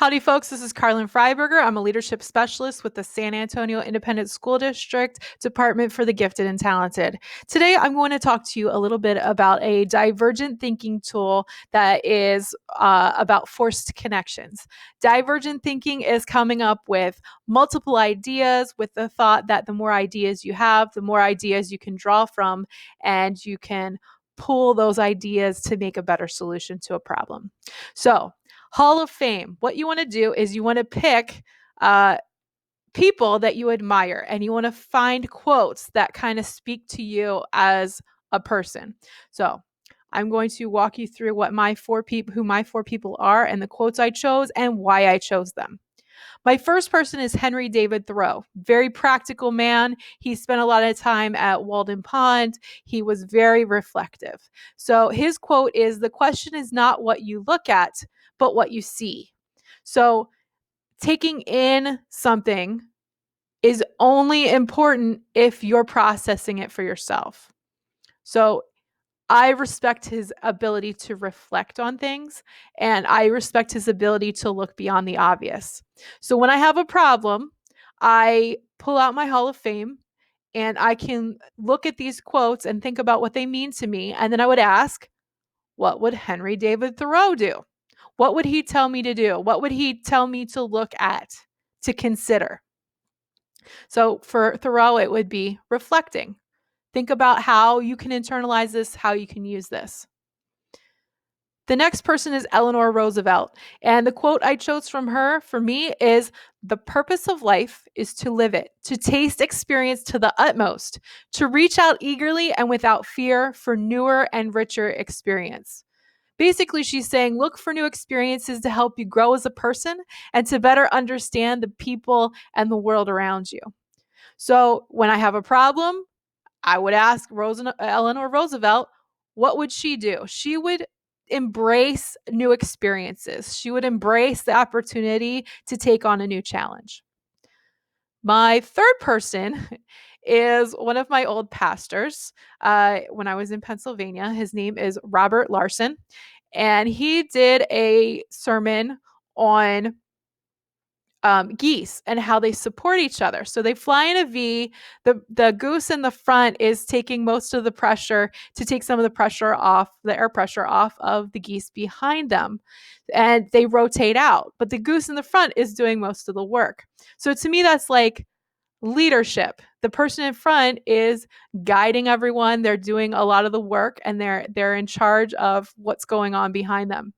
Howdy, folks. This is Carlin Freiberger. I'm a leadership specialist with the San Antonio Independent School District Department for the Gifted and Talented. Today, I'm going to talk to you a little bit about a divergent thinking tool that is about forced connections. Divergent thinking is coming up with multiple ideas with the thought that the more ideas you have, the more ideas you can draw from, and you can pull those ideas to make a better solution to a problem. So, Hall of Fame. What you want to do is you want to pick people that you admire and you want to find quotes that kind of speak to you as a person. So I'm going to walk you through who my four people are and the quotes I chose and why I chose them. My first person is Henry David Thoreau, very practical man. He spent a lot of time at Walden Pond. He was very reflective. So his quote is, "The question is not what you look at, but what you see." So taking in something is only important if you're processing it for yourself. So I respect his ability to reflect on things, and I respect his ability to look beyond the obvious. So when I have a problem, I pull out my Hall of Fame and I can look at these quotes and think about what they mean to me. And then I would ask, what would Henry David Thoreau do? What would he tell me to do? What would he tell me to look at, to consider? So for Thoreau, it would be reflecting. Think about how you can internalize this, how you can use this. The next person is Eleanor Roosevelt. And the quote I chose from her for me is, "The purpose of life is to live it, to taste experience to the utmost, to reach out eagerly and without fear for newer and richer experience." Basically, she's saying, look for new experiences to help you grow as a person and to better understand the people and the world around you. So when I have a problem, I would ask Eleanor Roosevelt, what would she do? She would embrace new experiences. She would embrace the opportunity to take on a new challenge. My third person is one of my old pastors when I was in Pennsylvania. His name is Robert Larson, and he did a sermon on geese and how they support each other. So they fly in a V. The goose in the front is taking most of the pressure to take some of the air pressure off of the geese behind them. And they rotate out. But the goose in the front is doing most of the work. So to me, that's like leadership. The person in front is guiding everyone. They're doing a lot of the work and they're in charge of what's going on behind them.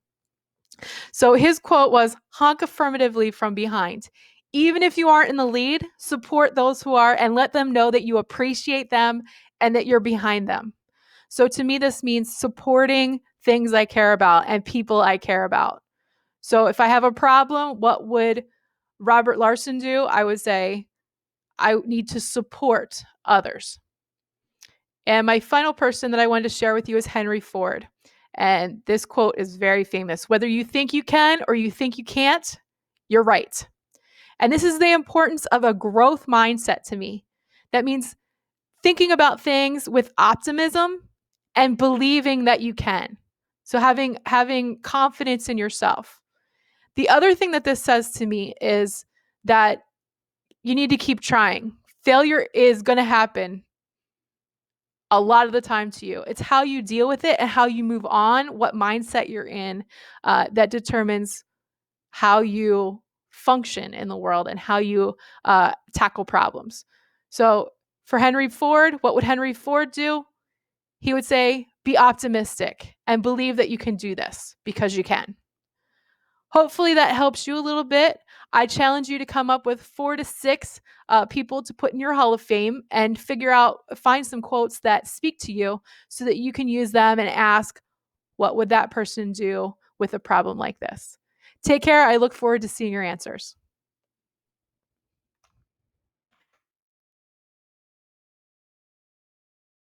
So his quote was, "Honk affirmatively from behind. Even if you aren't in the lead, support those who are and let them know that you appreciate them and that you're behind them." So to me, this means supporting things I care about and people I care about. So if I have a problem, what would Robert Larson do? I would say, I need to support others. And my final person that I wanted to share with you is Henry Ford. And this quote is very famous. "Whether you think you can or you think you can't, you're right." And this is the importance of a growth mindset to me. That means thinking about things with optimism and believing that you can. So having confidence in yourself. The other thing that this says to me is that you need to keep trying. Failure is going to happen a lot of the time to you. It's how you deal with it and how you move on, what mindset you're in, that determines how you function in the world and how you tackle problems. So for Henry Ford, what would Henry Ford do? He would say, be optimistic and believe that you can do this because you can. Hopefully that helps you a little bit. I challenge you to come up with 4 to 6 people to put in your Hall of Fame and find some quotes that speak to you so that you can use them and ask, what would that person do with a problem like this? Take care. I look forward to seeing your answers.